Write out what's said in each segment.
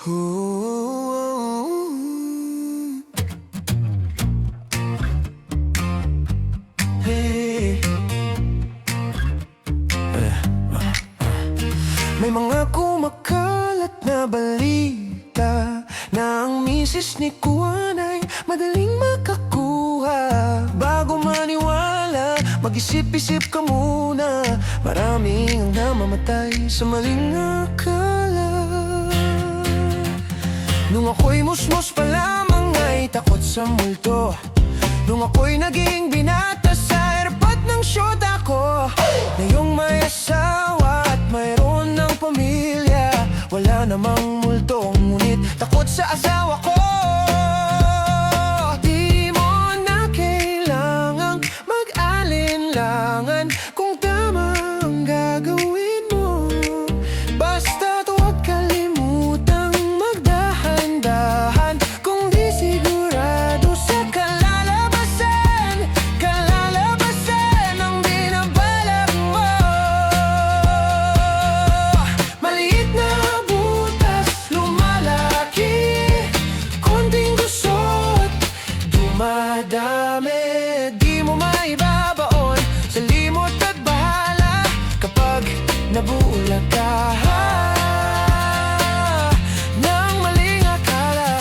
Hey. May mga kumakalat na balita na ang misis ni Kuwan ay madaling makakuha. Bago maniwala, mag-isip-isip ka muna. Maraming ang namamatay sa maling akala. Nung ako'y musmos pa lamang ay takot sa multo. Nung ako'y naging binata sa airpot ng syuta ko. Ngayong may asawa at mayroon ng pamilya, wala namang multo, ngunit takot sa asawa ko. Di mo na kailangang mag-alinlangan kung tama ang gagawin mo. Basta't huwag kalimutang magdahan-dahan kung di sigurado sa kalalabasan. Kalalabasan ang binabalak mo. Maliit na butas, lumalaki. Konting gusot, dumadami. Di mo maibabaon sa limot at bahala kapag nabulag ka ng maling akala.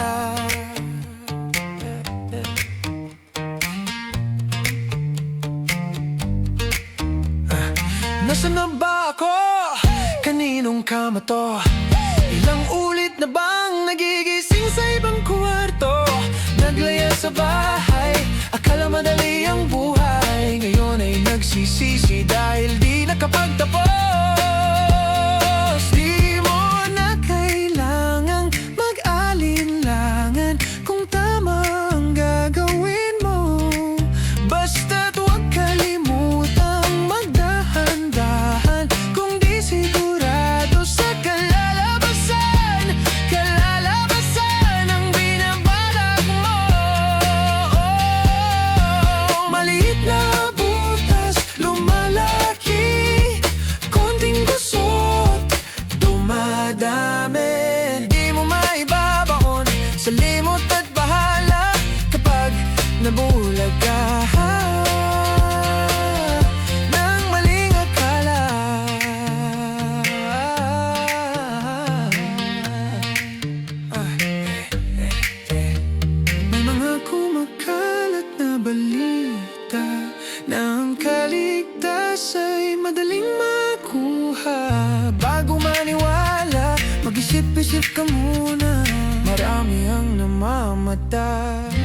Nasaan na ba ako? Kaninong kama to? Ilang ulit na bang nagigising sa ibang kwarto? Naglaya sa bahay, akala madali ang buhay. Ngayon ay nagsisisi dahil di nakapagtapos. Di mo na kailangang mag-alinlangan kung tama ang gagawin mo. Basta't huwag kalimutang magdahan-dahan kung di sigurado sa kalalabasan. Kalalabasan ang binabalak mo. Maliit na butas, lumalaki. Konting gusot, dumadami. Di mo maibabaon sa limot at bahala kapag nabulag ka ng maling akala. May mga kumakalat na balita na ang kaligtas ay madaling makuha. Bago maniwala, mag-isip-isip ka muna. Marami ang namamatay.